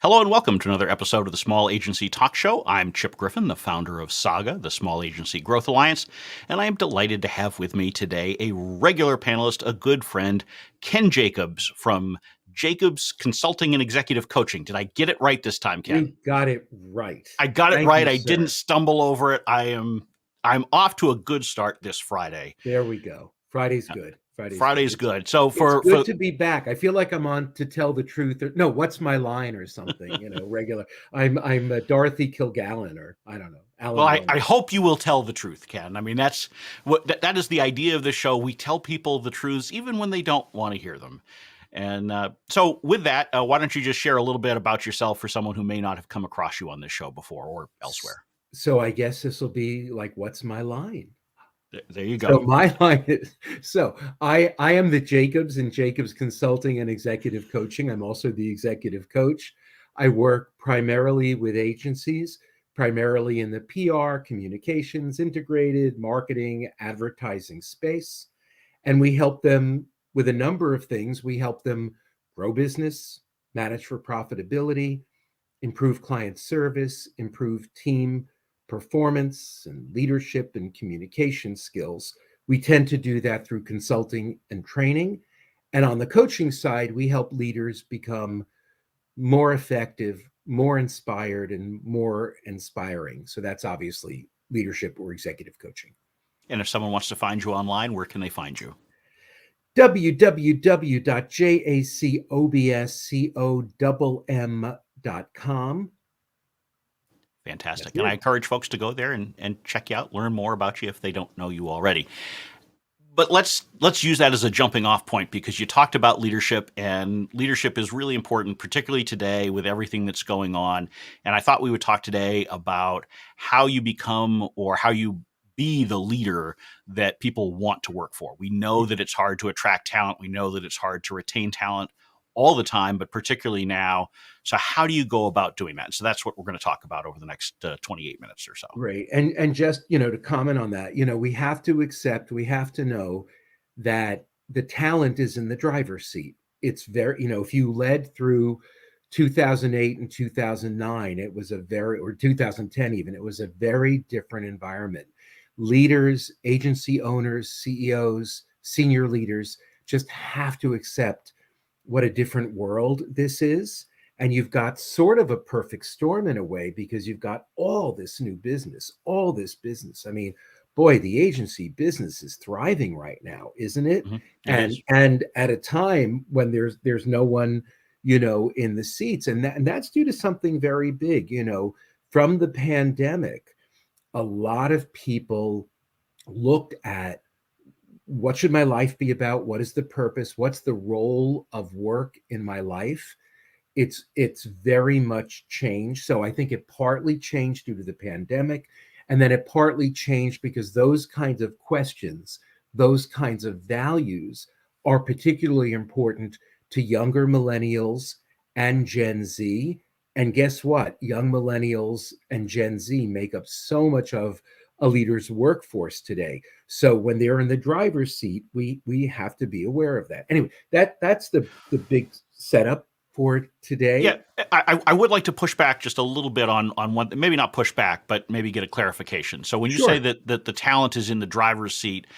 Hello and welcome to another episode of the Small Agency Talk Show. I'm Chip Griffin, the founder of SAGA, the Small Agency Growth Alliance, and I am delighted to have with me today a regular panelist, a good friend, Ken Jacobs from Jacobs Consulting and Executive Coaching. Did I get it right this time, Ken? You got it right. I got it Thank right. you, I didn't sir. stumble over it. I'm off to a good start this Friday. There we go. Friday's good. Friday's good. Friday's good. So It's for good to be back. I feel like I'm on To Tell the Truth. Or, no, What's My Line or something, regular. I'm Dorothy Kilgallen or I don't know, Well, Alan I Lomax. hope you will tell the truth, Ken. I mean, that's that is the idea of the show. We tell people the truths even when they don't want to hear them. And so, with that, why don't you just share a little bit about yourself for someone who may not have come across you on this show before or elsewhere? So I guess this will be like, what's my line? There you So go. my line is I am the Jacobs in Jacobs Consulting and Executive Coaching. I'm also the executive coach. I work primarily with agencies, primarily in the PR, communications, integrated marketing, advertising space. And we help them with a number of things. We help them grow business, manage for profitability, improve client service, improve team performance and leadership and communication skills. We tend to do that through consulting and training. And on the coaching side, we help leaders become more effective, more inspired, and more inspiring. So that's obviously leadership or executive coaching. And if someone wants to find you online, where can they find you? www.jacobscomm.com. Fantastic. And I encourage folks to go there and check you out, learn more about you if they don't know you already. But let's use that as a jumping off point because you talked about leadership, and leadership is really important, particularly today with everything that's going on. And I thought we would talk today about how you become or how you be the leader that people want to work for. We know that it's hard to attract talent. We know that it's hard to retain talent all the time, but particularly now. So how do you go about doing that? So that's what we're going to talk about over the next 28 minutes or so. Great. And just, to comment on that, we have to accept, we have to know that the talent is in the driver's seat. It's very, if you led through 2008 and 2009, it was or 2010 even, it was a very different environment. Leaders, agency owners, CEOs, senior leaders just have to accept what a different world this is. And you've got sort of a perfect storm in a way because you've got all this new business, all this business. I mean, boy, the agency business is thriving right now, isn't it? Mm-hmm. And at a time when there's no one, in the seats, and that's due to something very big, from the pandemic. A lot of people looked at what should my life be about? What is the purpose? What's the role of work in my life? It's very much changed. So I think it partly changed due to the pandemic, and then it partly changed because those kinds of questions, those kinds of values are particularly important to younger millennials and Gen Z. And guess what? Young millennials and Gen Z make up so much of a leader's workforce today. So when they're in the driver's seat, we have to be aware of that. Anyway, that's the big setup for today. Yeah, I would like to push back just a little bit on one, maybe not push back, but maybe get a clarification. So when you say that the talent is in the driver's seat,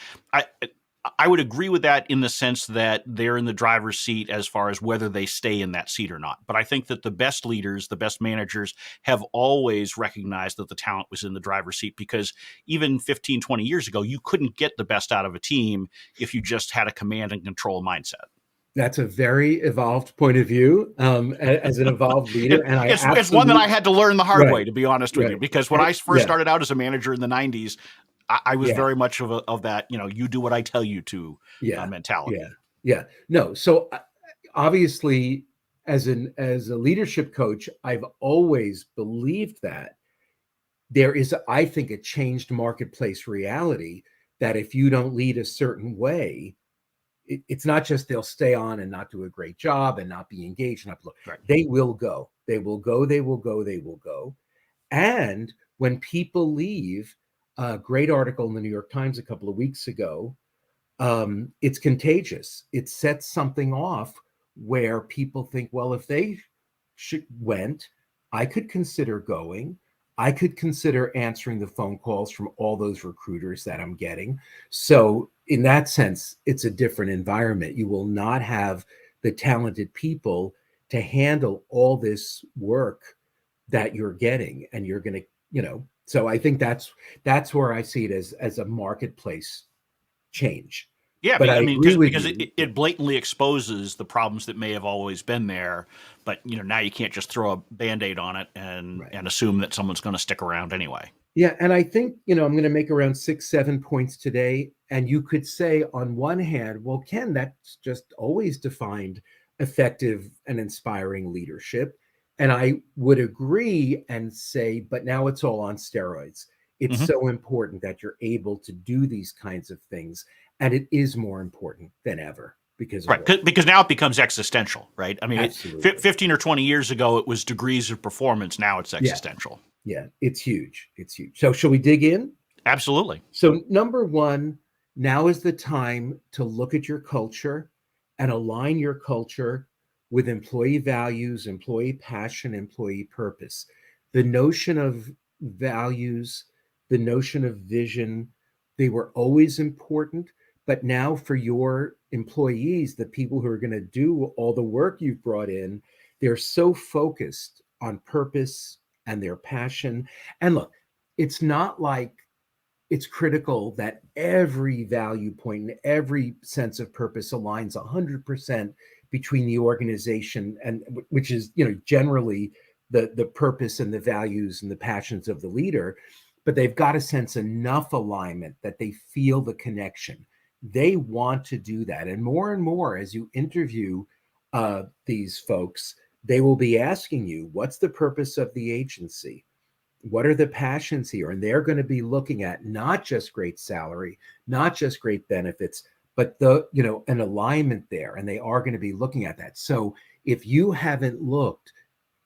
I would agree with that in the sense that they're in the driver's seat as far as whether they stay in that seat or not. But I think that the best leaders, the best managers have always recognized that the talent was in the driver's seat because even 15, 20 years ago, you couldn't get the best out of a team if you just had a command and control mindset. That's a very evolved point of view as an evolved leader. And it's one that I had to learn the hard way, to be honest with you, because when I first started out as a manager in the 90s, I was very much of that, you do what I tell you to mentality. Yeah. No. So obviously, as a leadership coach, I've always believed that there is, I think, a changed marketplace reality that if you don't lead a certain way, it's not just they'll stay on and not do a great job and not be engaged. Right. They will go. They will go. They will go. They will go. And when people leave, a great article in the New York Times a couple of weeks ago, it's contagious. It sets something off where people think, well, if they went, I could consider going. I could consider answering the phone calls from all those recruiters that I'm getting. So, in that sense, it's a different environment. You will not have the talented people to handle all this work that you're getting, and you're going to, so I think that's where I see it as a marketplace change. Yeah, But I I mean, agree with because you. it blatantly exposes the problems that may have always been there, but now you can't just throw a band-aid on it Right. and assume that someone's going to stick around anyway. Yeah, and I think, I'm going to make around 6, 7 points today. And you could say, on one hand, well, Ken, that's just always defined effective and inspiring leadership. And I would agree and say, but now it's all on steroids. It's Hmm. so important that you're able to do these kinds of things. And it is more important than ever because of Right, all. because now it becomes existential, right? I mean, Absolutely. 15 or 20 years ago, it was degrees of performance. Now it's Yeah. existential. Yeah. It's huge. It's huge. So, shall we dig in? Absolutely. So, number one, now is the time to look at your culture and align your culture with employee values, employee passion, employee purpose. The notion of values, the notion of vision, they were always important. But now, for your employees, the people who are going to do all the work you've brought in, they're so focused on purpose and their passion. And look, it's not like it's critical that every value point and every sense of purpose aligns 100% between the organization, and which is generally the purpose and the values and the passions of the leader. But they've got to sense enough alignment that they feel the connection. They want to do that. And more as you interview these folks, they will be asking you, what's the purpose of the agency? What are the passions here? And they're going to be looking at not just great salary, not just great benefits, but an alignment there. And they are going to be looking at that. So if you haven't looked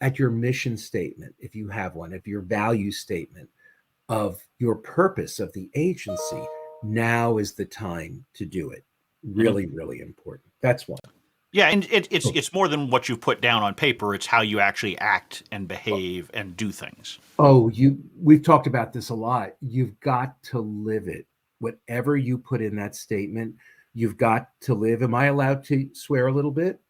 at your mission statement, if you have one, if your value statement of your purpose of the agency, now is the time to do it. Hmm. Really, really important. That's one. Yeah, and it's Oh, it's more than what you put down on paper. It's how you actually act and behave and do things. we've talked about this a lot. You've got to live it. Whatever you put in that statement, you've got to live. Am I allowed to swear a little bit?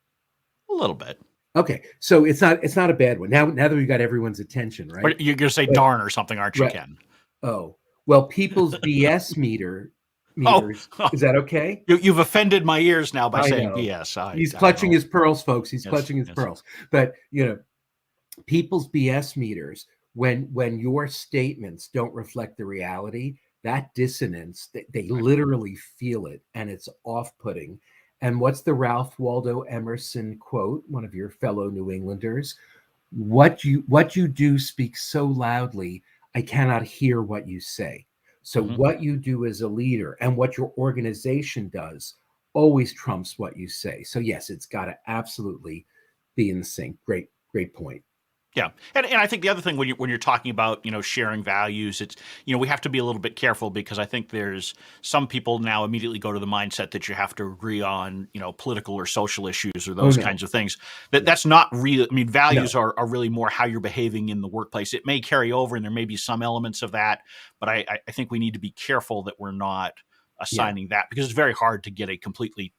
A little bit. Okay, so it's not a bad one. Now that we got everyone's attention, right? But you're going to say But darn or something, aren't you, right. Ken? Oh, well, people's BS Oh, meters. Is that okay? you've offended my ears now by I saying know. BS. He's I clutching know. his pearls, folks. He's Yes, clutching his yes. pearls. But people's BS meters, when your statements don't reflect the reality, that dissonance, they Right. literally feel it, and it's off-putting. And what's the Ralph Waldo Emerson quote, one of your fellow New Englanders? What you do speaks so loudly, I cannot hear what you say. So Hmm. what you do as a leader and what your organization does always trumps what you say. So yes, it's got to absolutely be in sync. Great point. Yeah, and I think the other thing when you're talking about sharing values, it's we have to be a little bit careful because I think there's some people now immediately go to the mindset that you have to agree on political or social issues or Oh those no, kinds of things. no, That's not real. I mean, no. values are really more how you're behaving in the workplace. It may carry over, and there may be some elements of that, but I think we need to be careful that we're not Yeah, assigning that because it's very hard to get a completely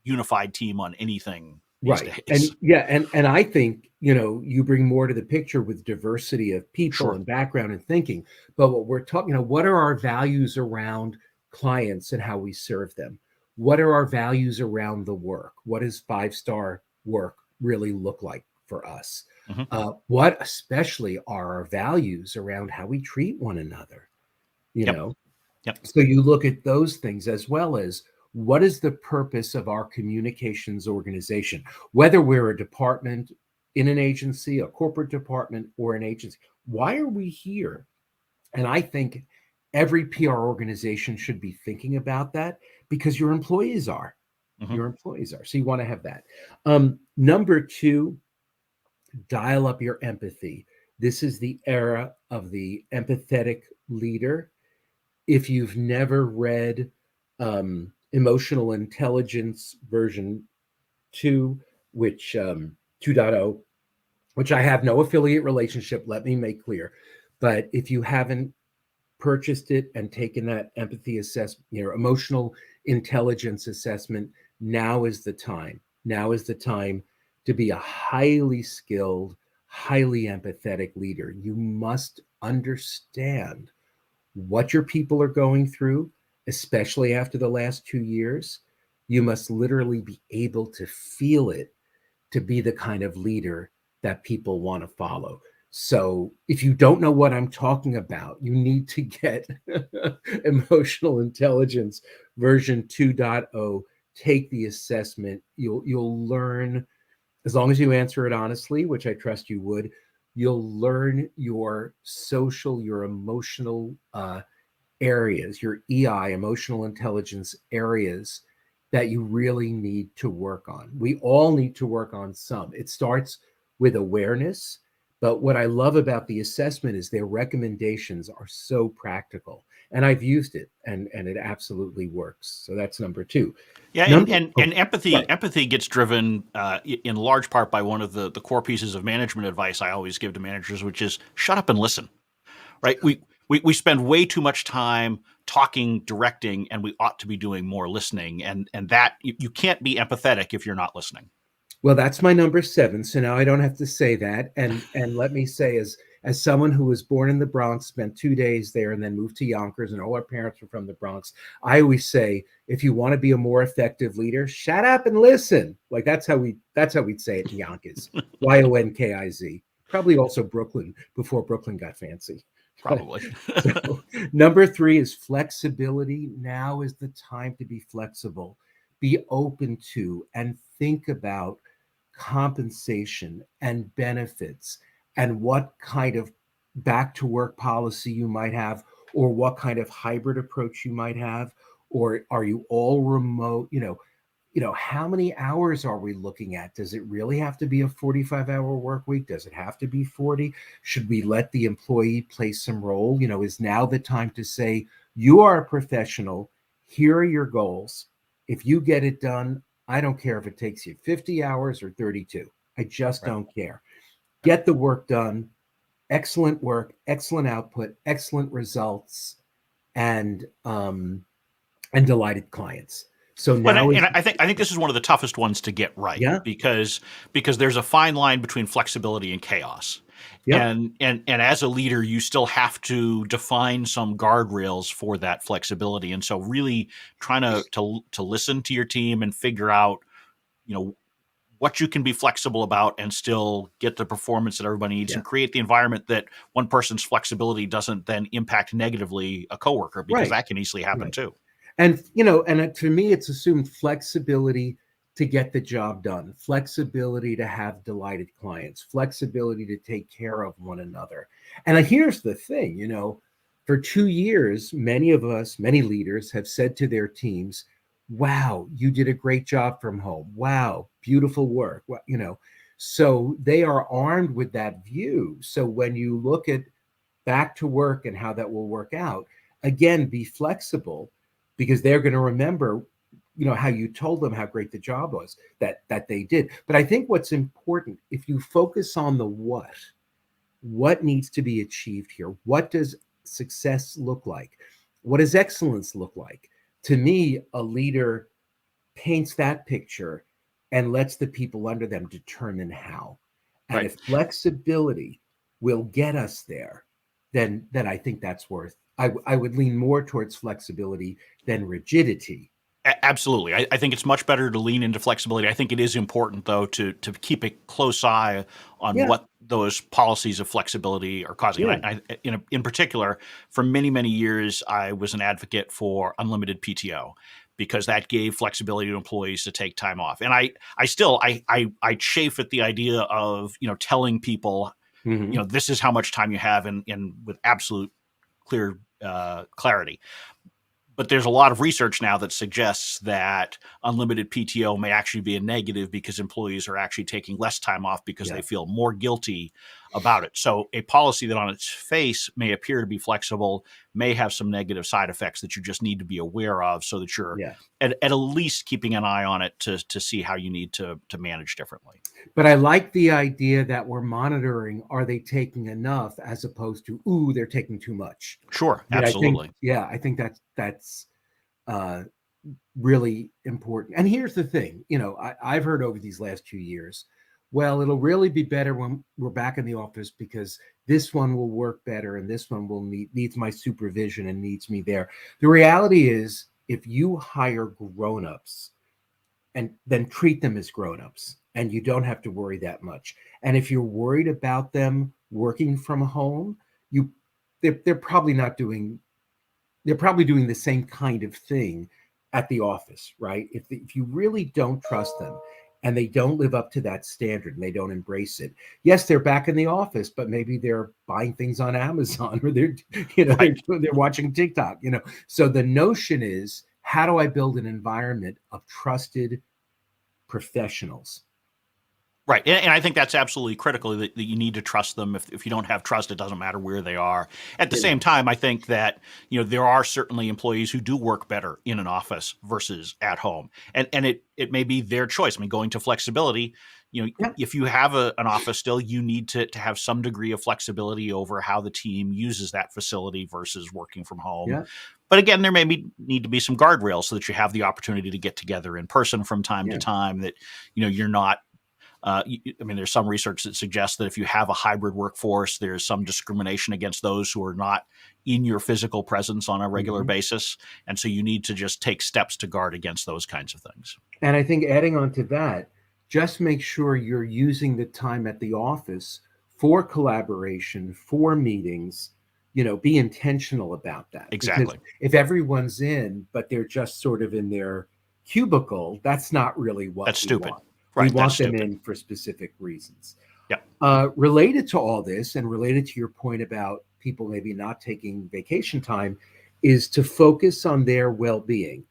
unified team on anything these right. days. And yeah, and I think you bring more to the picture with diversity of people Sure. and background and thinking. But what we're talking, what are our values around clients and how we serve them? What are our values around the work? What does 5-star work really look like for us? Hmm. What especially are our values around how we treat one another? You Yep. know, Yep. So you look at those things as well as what is the purpose of our communications organization, whether we're a department in an agency, a corporate department, or an agency. Why are we here? And I think every PR organization should be thinking about that because your employees are. Hmm. Your employees are. So you want to have that. Number two, dial up your empathy. This is the era of the empathetic leader. If you've never read Emotional Intelligence version 2, which 2.0, which I have no affiliate relationship, let me make clear. But if you haven't purchased it and taken that empathy assessment, emotional intelligence assessment, now is the time. Now is the time to be a highly skilled, highly empathetic leader. You must understand what your people are going through, especially after the last 2 years. You must literally be able to feel it to be the kind of leader that people want to follow. So if you don't know what I'm talking about, you need to get emotional intelligence version 2.0. Take the assessment. You'll learn, as long as you answer it honestly, which I trust you would, you'll learn your social, your emotional areas, your EI, emotional intelligence areas that you really need to work on. We all need to work on some. It starts with awareness. But what I love about the assessment is their recommendations are so practical. And I've used it, and it absolutely works. So that's number two. Yeah, Number and sorry. empathy gets driven in large part by one of the core pieces of management advice I always give to managers, which is shut up and listen. Right? We spend way too much time talking, directing, and we ought to be doing more listening. And that you can't be empathetic if you're not listening. Well, that's my number seven. So now I don't have to say that. And let me say, as someone who was born in the Bronx, spent 2 days there, and then moved to Yonkers, and all our parents were from the Bronx, I always say, if you want to be a more effective leader, shut up and listen. Like that's how we'd say it in Yonkers. Yonkiz. Probably also Brooklyn before Brooklyn got fancy. Probably. So number three is flexibility. Now is the time to be flexible. Be open to and think about compensation and benefits and what kind of back to work policy you might have, or what kind of hybrid approach you might have, or are you all remote? How many hours are we looking at? Does it really have to be a 45-hour work week? Does it have to be 40? Should we let the employee play some role? Is now the time to say, you are a professional, here are your goals. If you get it done, I don't care if it takes you 50 hours or 32. I just Right. don't care. Get the work done. Excellent work, excellent output, excellent results, and delighted clients. So Well, now is, and I think this is one of the toughest ones to get right yeah, because there's a fine line between flexibility and chaos. yep, And as a leader, you still have to define some guardrails for that flexibility. And so really trying to listen to your team and figure out, you know, what you can be flexible about and still get the performance that everybody needs yeah, and create the environment that one person's flexibility doesn't then impact negatively a coworker, because right, that can easily happen right. too. And to me, it's assumed flexibility to get the job done, flexibility to have delighted clients, flexibility to take care of one another. And here's the thing, for 2 years, many of us, many leaders have said to their teams, wow, you did a great job from home. Wow, beautiful work. Well. So they are armed with that view. So when you look at back to work and how that will work out, again, be flexible, because they're going to remember how you told them how great the job was that they did. But I think what's important, if you focus on the what needs to be achieved here, what does success look like, what does excellence look like, to me a leader paints that picture and lets the people under them determine how. And Right. if flexibility will get us there, then I think that's worth. I would lean more towards flexibility than rigidity. Absolutely. I think it's much better to lean into flexibility. I think it is important, though, to keep a close eye on Yeah, what those policies of flexibility are causing. yeah, And in particular, for many, many years, I was an advocate for unlimited PTO because that gave flexibility to employees to take time off. And I chafe at the idea of, telling people, hmm, this is how much time you have, and with absolute clear clarity. But there's a lot of research now that suggests that unlimited PTO may actually be a negative because employees are actually taking less time off because yeah, they feel more guilty about it. So a policy that on its face may appear to be flexible may have some negative side effects that you just need to be aware of, so that you're Yeah. at least keeping an eye on it to see how you need to manage differently. But I like the idea that we're monitoring, are they taking enough, as opposed to, ooh, they're taking too much. Sure, But absolutely. I think that's uh, really important. And here's the thing, I've heard over these last 2 years, well, it'll really be better when we're back in the office because this one will work better and this one will needs my supervision and needs me there. The reality is, if you hire grown-ups and then treat them as grown-ups, and you don't have to worry that much. And if you're worried about them working from home, you they're probably not doing they're probably doing the same kind of thing at the office, right? If you really don't trust them and they don't live up to that standard and they don't embrace it, yes, they're back in the office, but maybe they're buying things on Amazon, or Right. they're watching TikTok. So the notion is, how do I build an environment of trusted professionals? Right. And I think that's absolutely critical, that you need to trust them. If you don't have trust, it doesn't matter where they are. At the Yeah. same time, I think that, there are certainly employees who do work better in an office versus at home. And it may be their choice. I mean, going to flexibility, Yeah. if you have an office still, you need to have some degree of flexibility over how the team uses that facility versus working from home. Yeah. But again, there may need to be some guardrails so that you have the opportunity to get together in person from time to Yeah. time, that, you're not there's some research that suggests that if you have a hybrid workforce, there's some discrimination against those who are not in your physical presence on a regular Mhm. basis. And so you need to just take steps to guard against those kinds of things. And I think, adding on to that, just make sure you're using the time at the office for collaboration, for meetings. Be intentional about that. Because Exactly. if everyone's in, but they're just sort of in their cubicle, that's not really what That's we stupid. want. We Right. That's want them stupid. in for specific reasons. Yeah. Related to all this, and related to your point about people maybe not taking vacation time, is to focus on their well-being: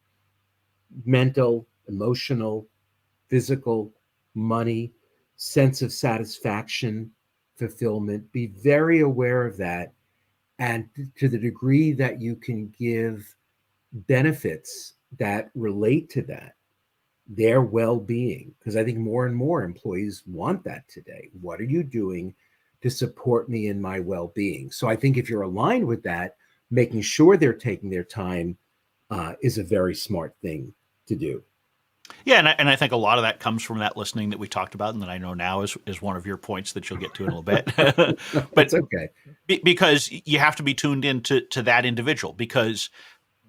mental, emotional, physical, money, sense of satisfaction, fulfillment. Be very aware of that. And to the degree that you can give benefits that relate to that, their well-being, because I think more and more employees want that today. What are you doing to support me in my well-being? So I think if you're aligned with that, making sure they're taking their time is a very smart thing to do. Yeah, and I think a lot of that comes from that listening that we talked about, and that I know now is one of your points that you'll get to in a little bit. It's But okay. because you have to be tuned in to that individual, because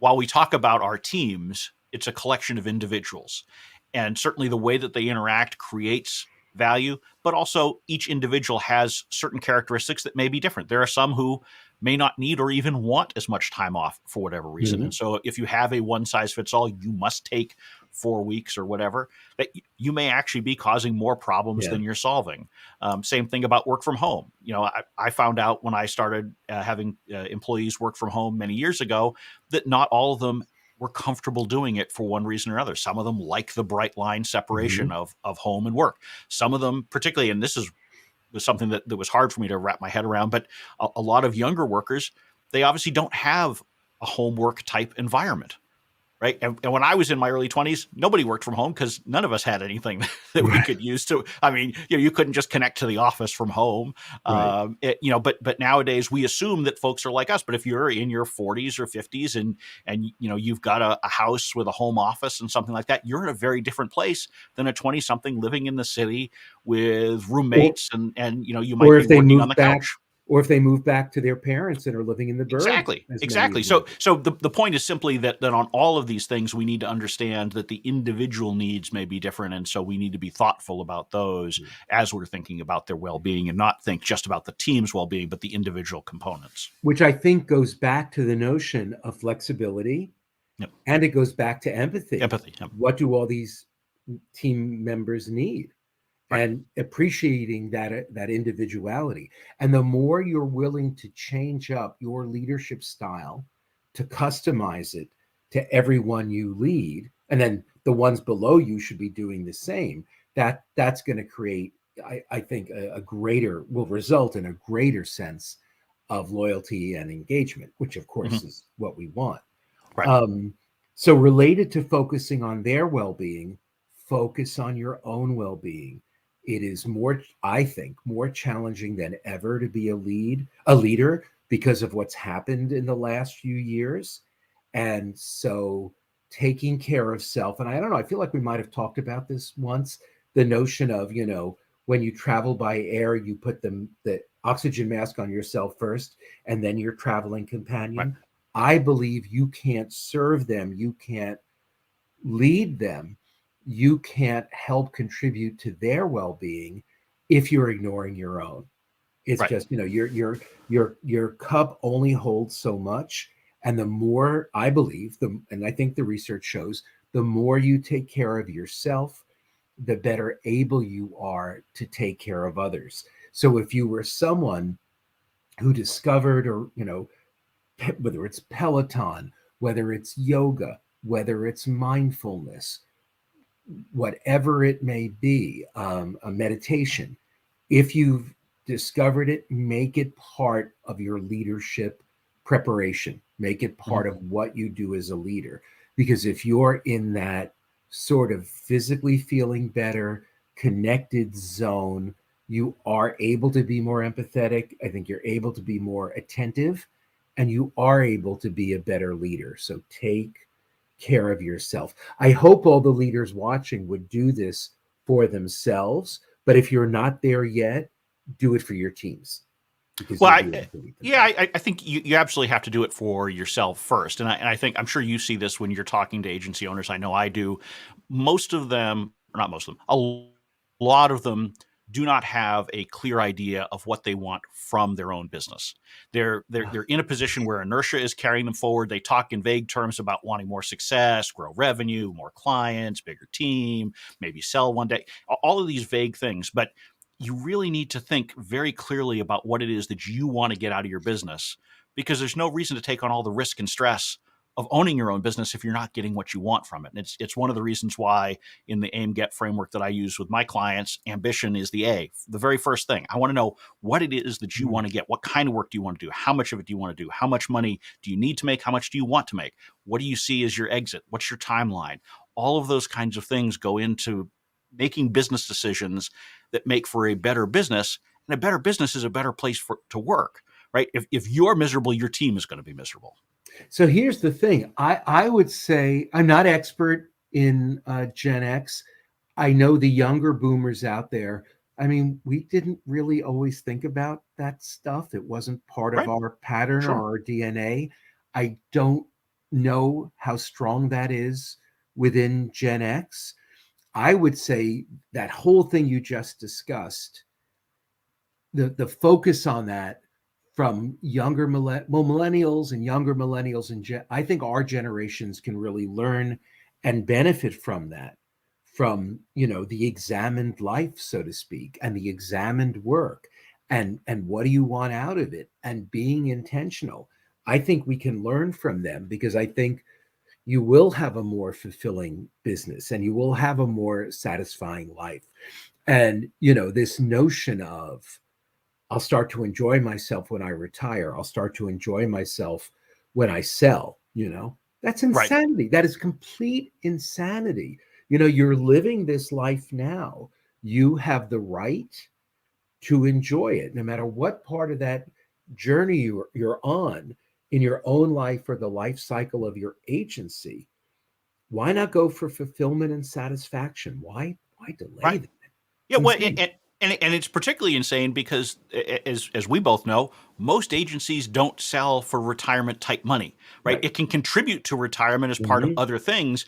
while we talk about our teams, it's a collection of individuals. And certainly the way that they interact creates value, but also each individual has certain characteristics that may be different. There are some who may not need or even want as much time off for whatever reason. Mhm. And so if you have a one size fits all, you must take 4 weeks or whatever, that you may actually be causing more problems Yeah. than you're solving. Same thing about work from home. I found out when I started having employees work from home many years ago that not all of them were comfortable doing it for one reason or another. Some of them like the bright line separation Mhm. of home and work. Some of them, particularly, and this was something that was hard for me to wrap my head around, but a lot of younger workers, they obviously don't have a homework type environment. Right. And when I was in my early 20s, nobody worked from home because none of us had anything that we Right. could use to. I mean, you couldn't just connect to the office from home. Right. But nowadays we assume that folks are like us. But if you're in your 40s or 50s and you've got a house with a home office and something like that, you're in a very different place than a 20 something living in the city with Or roommates and you or might be if they working on move the back couch. or if they move back to their parents and are living in the burbs, Exactly. as many Exactly. of them So do. so the point is simply that on all of these things, we need to understand that the individual needs may be different. And so we need to be thoughtful about those as we're thinking about their well-being, and not think just about the team's well-being, but the individual components. Which I think goes back to the notion of flexibility, Yep. and it goes back to empathy. Empathy. Yep. What do all these team members need? Right. And appreciating that individuality. And the more you're willing to change up your leadership style, to customize it to everyone you lead, and then the ones below you should be doing the same, that's going to create I think a greater will result in a greater sense of loyalty and engagement, which of course Mhm. is what we want. Right. Um, so related to focusing on their well-being, focus on your own well-being. It is more, I think, more challenging than ever to be a leader because of what's happened in the last few years. And so taking care of self, and I don't know, I feel like we might have talked about this once, the notion of, when you travel by air, you put the oxygen mask on yourself first, and then your traveling Right. companion. I believe you can't serve them, you can't lead them, you can't help contribute to their well-being if you're ignoring your own. It's Right. just, your cup only holds so much. And the more, I believe, and I think the research shows, the more you take care of yourself, the better able you are to take care of others. So if you were someone who discovered, or whether it's Peloton, whether it's yoga, whether it's mindfulness, whatever it may be, a meditation, if you've discovered it, make it part of your leadership preparation. Make it Mhm. part of what you do as a leader. Because if you're in that sort of physically feeling better, connected zone, you are able to be more empathetic. I think you're able to be more attentive, and you are able to be a better leader. So take care of yourself. I hope all the leaders watching would do this for themselves. But if you're not there yet, do it for your teams, because Well, you'll be able to lead them yeah, better. I think you absolutely have to do it for yourself first. And I think, I'm sure you see this when you're talking to agency owners. I know I do. Most of them, or not most of them, a lot of them do not have a clear idea of what they want from their own business. They're in a position where inertia is carrying them forward. They talk in vague terms about wanting more success, grow revenue, more clients, bigger team, maybe sell one day. All of these vague things, but you really need to think very clearly about what it is that you want to get out of your business, because there's no reason to take on all the risk and stress of owning your own business if you're not getting what you want from it. And it's one of the reasons why in the aim get framework that I use with my clients, ambition is the A. The very first thing. I want to know what it is that you Mm. want to get. What kind of work do you want to do? How much of it do you want to do? How much money do you need to make? How much do you want to make? What do you see as your exit? What's your timeline? All of those kinds of things go into making business decisions that make for a better business. And a better business is a better place to work, right? If you're miserable, your team is going to be miserable. So here's the thing. I would say I'm not expert in Gen X. I know the younger boomers out there. I mean, we didn't really always think about that stuff. It wasn't part of Right. our pattern Sure. or our DNA. I don't know how strong that is within Gen X. I would say that whole thing you just discussed, the focus on that from millennials and younger millennials, and I think our generations can really learn and benefit from that, from the examined life, so to speak, and the examined work, and what do you want out of it, and being intentional. I think we can learn from them, because I think you will have a more fulfilling business, and you will have a more satisfying life. And this notion of, I'll start to enjoy myself when I retire, I'll start to enjoy myself when I sell, that's Right. insanity. That is complete insanity. You're living this life now. You have the right to enjoy it, no matter what part of that journey you're on in your own life, or the life cycle of your agency. Why not go for fulfillment and satisfaction? Why delay Right. that? Yeah. It's Well, insane. and it's particularly insane because, as we both know, most agencies don't sell for retirement type money, right? Right. It can contribute to retirement as part of Mhm. other things.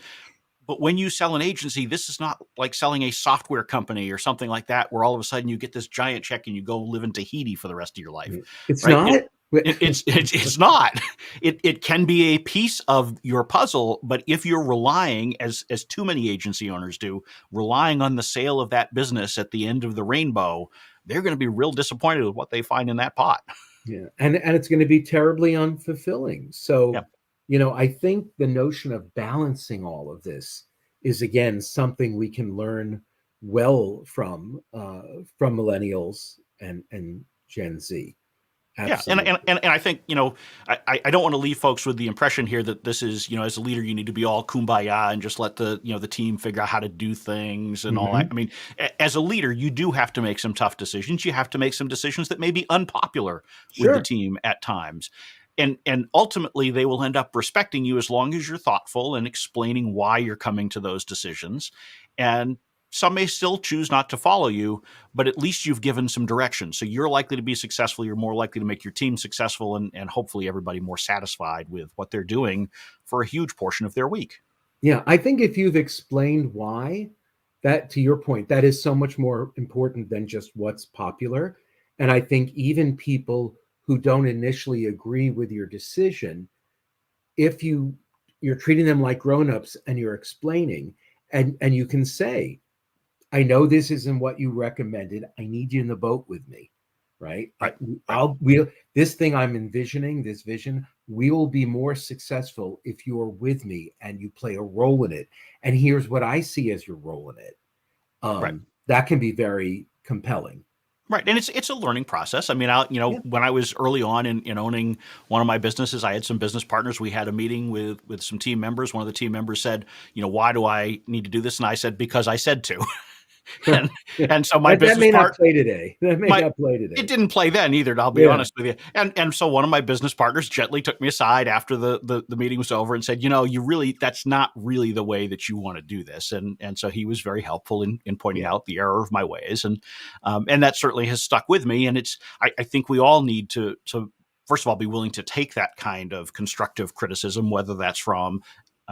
But when you sell an agency, this is not like selling a software company or something like that, where all of a sudden you get this giant check and you go live in Tahiti for the rest of your life, It's right? not. It's not. It can be a piece of your puzzle, but if you're relying, as too many agency owners do, relying on the sale of that business at the end of the rainbow, they're going to be real disappointed with what they find in that pot. Yeah, and it's going to be terribly unfulfilling. Yeah. So, I think the notion of balancing all of this is, again, something we can learn well from millennials and Gen Z. Yeah, and Absolutely. and I think I don't want to leave folks with the impression here that this is as a leader you need to be all kumbaya and just let the team figure out how to do things and all that. Hmm. I mean, as a leader, you do have to make some tough decisions. You have to make some decisions that may be unpopular with the Sure. team at times, and ultimately they will end up respecting you as long as you're thoughtful and explaining why you're coming to those decisions. And some may still choose not to follow you, but at least you've given some direction. So you're likely to be successful. You're more likely to make your team successful and hopefully everybody more satisfied with what they're doing for a huge portion of their week. Yeah, I think if you've explained why, that to your point, that is so much more important than just what's popular. And I think even people who don't initially agree with your decision, if you're treating them like grown-ups and you're explaining, and you can say, I know this isn't what you recommended. I need you in the boat with me, right? Right. Right. We'll this thing I'm envisioning, this vision, we will be more successful if you're with me and you play a role in it. And here's what I see as your role in it. Right. That can be very compelling. Right, and it's a learning process. I mean, Yeah. when I was early on in owning one of my businesses, I had some business partners. We had a meeting with some team members. One of the team members said, "Why do I need to do this?" And I said, "Because I said to." and and so my That business may not part play today. That may my not play it today. didn't play then either, I'll be Yeah. honest with you. And so one of my business partners gently took me aside after the meeting was over and said, you really that's not really the way that you want to do this. And so he was very helpful in pointing Yeah. out the error of my ways. And that certainly has stuck with me. And I think we all need to first of all be willing to take that kind of constructive criticism, whether that's from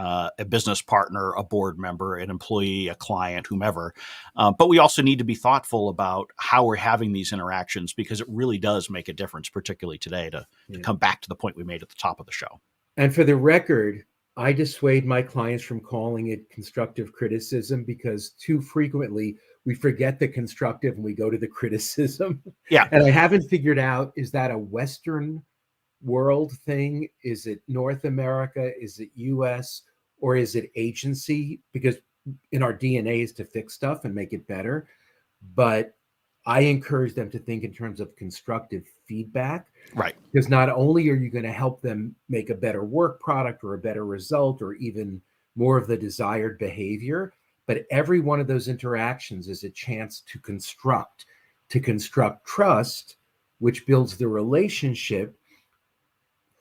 a business partner, a board member, an employee, a client, whomever. But we also need to be thoughtful about how we're having these interactions because it really does make a difference, particularly today, to Yeah. come back to the point we made at the top of the show. And for the record, I dissuade my clients from calling it constructive criticism because too frequently we forget the constructive and we go to the criticism. Yeah, And I haven't figured out, is that a Western world thing? Is it North America? Is it US? Or is it agency? Because in our DNA is to fix stuff and make it better. But I encourage them to think in terms of constructive feedback, right. because not only are you going to help them make a better work product or a better result or even more of the desired behavior, but every one of those interactions is a chance to construct trust, which builds the relationship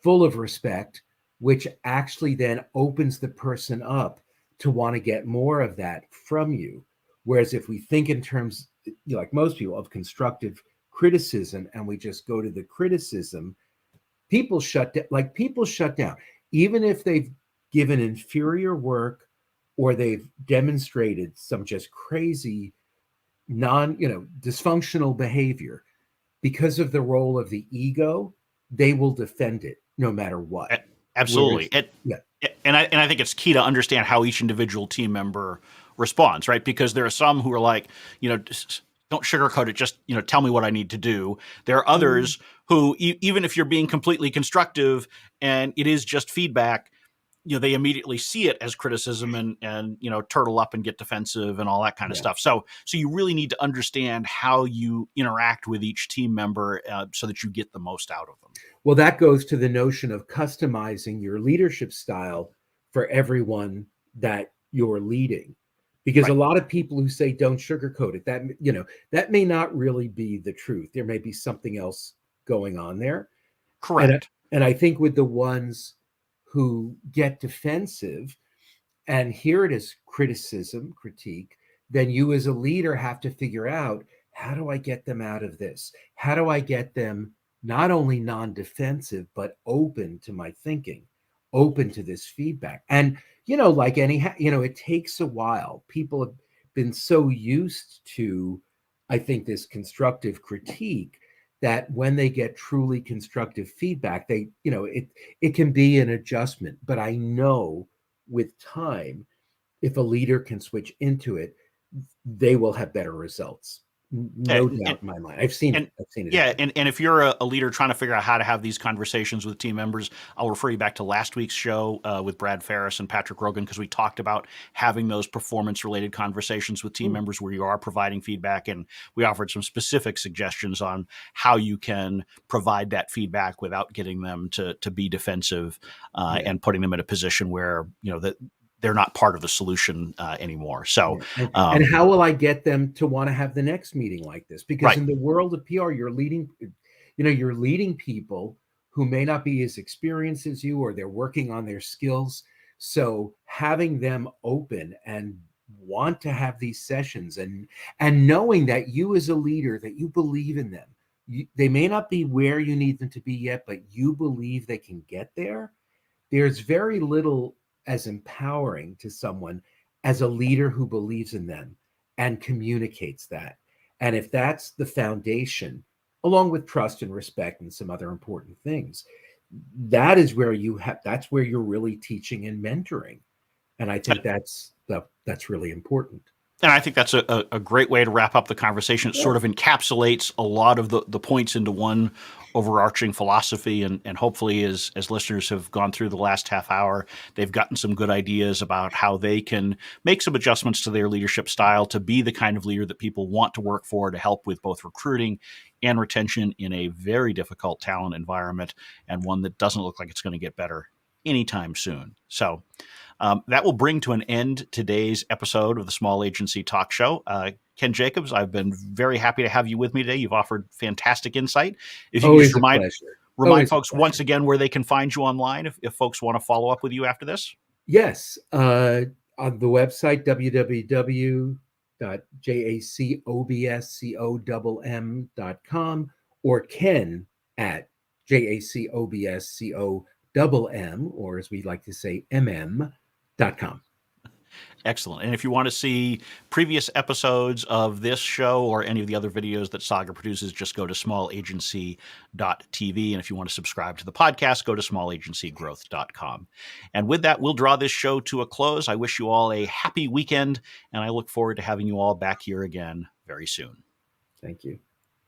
full of respect, which actually then opens the person up to want to get more of that from you. Whereas if we think in terms, like most people, of constructive criticism and we just go to the criticism, people shut down, even if they've given inferior work or they've demonstrated some just crazy dysfunctional behavior. Because of the role of the ego, they will defend it no matter what. Absolutely. Whereas, yeah. And I think it's key to understand how each individual team member responds, right? Because there are some who are like, just don't sugarcoat it, just tell me what I need to do. There are Mm, others who even if you're being completely constructive and it is just feedback, they immediately see it as criticism and turtle up and get defensive and all that kind of yeah. stuff. So you really need to understand how you interact with each team member so that you get the most out of them. Well, that goes to the notion of customizing your leadership style for everyone that you're leading. Because a Right. lot of people who say don't sugarcoat it, that may not really be the truth. There may be something else going on there. And Correct. and I think with the ones who get defensive and hear it as criticism, critique, then you as a leader have to figure out, how do I get them out of this? How do I get them not only non-defensive, but open to my thinking, open to this feedback? And, like it takes a while. People have been so used to, I think, this constructive critique that when they get truly constructive feedback, it can be an adjustment. But I know with time, if a leader can switch into it, they will have better results. No doubt in my mind. I've seen it. And I've seen it yeah, happen. and if you're a leader trying to figure out how to have these conversations with team members, I'll refer you back to last week's show with Brad Ferris and Patrick Rogan, because we talked about having those performance related conversations with team Mm, members where you are providing feedback, and we offered some specific suggestions on how you can provide that feedback without getting them to be defensive yeah. and putting them in a position where that they're not part of the solution anymore. So Yeah. And um, how will I get them to want to have the next meeting like this? Because right. in the world of PR, you're leading people who may not be as experienced as you, or they're working on their skills. So having them open and want to have these sessions, and knowing that you as a leader, that you believe in them. They may not be where you need them to be yet, but you believe they can get there. There's very little as empowering to someone as a leader who believes in them and communicates that. And if that's the foundation, along with trust and respect and some other important things, that's where you're really teaching and mentoring. And I think that's really important. And I think that's a great way to wrap up the conversation. It Yeah. sort of encapsulates a lot of the points into one overarching philosophy. And hopefully, as listeners have gone through the last half hour, they've gotten some good ideas about how they can make some adjustments to their leadership style to be the kind of leader that people want to work for, to help with both recruiting and retention in a very difficult talent environment, and one that doesn't look like it's going to get better anytime soon. So that will bring to an end today's episode of the Small Agency Talk Show. Ken Jacobs, I've been very happy to have you with me today. You've offered fantastic insight. If you could just Always a pleasure. remind Always a folks once pleasure. again where they can find you online if folks want to follow up with you after this. Yes, on the website www.jacobscomm.com, or Ken at jacobscomm, or as we like to say, mm.com. Excellent. And if you want to see previous episodes of this show or any of the other videos that Saga produces, just go to smallagency.tv. And if you want to subscribe to the podcast, go to smallagencygrowth.com. And with that, we'll draw this show to a close. I wish you all a happy weekend, and I look forward to having you all back here again very soon. Thank you.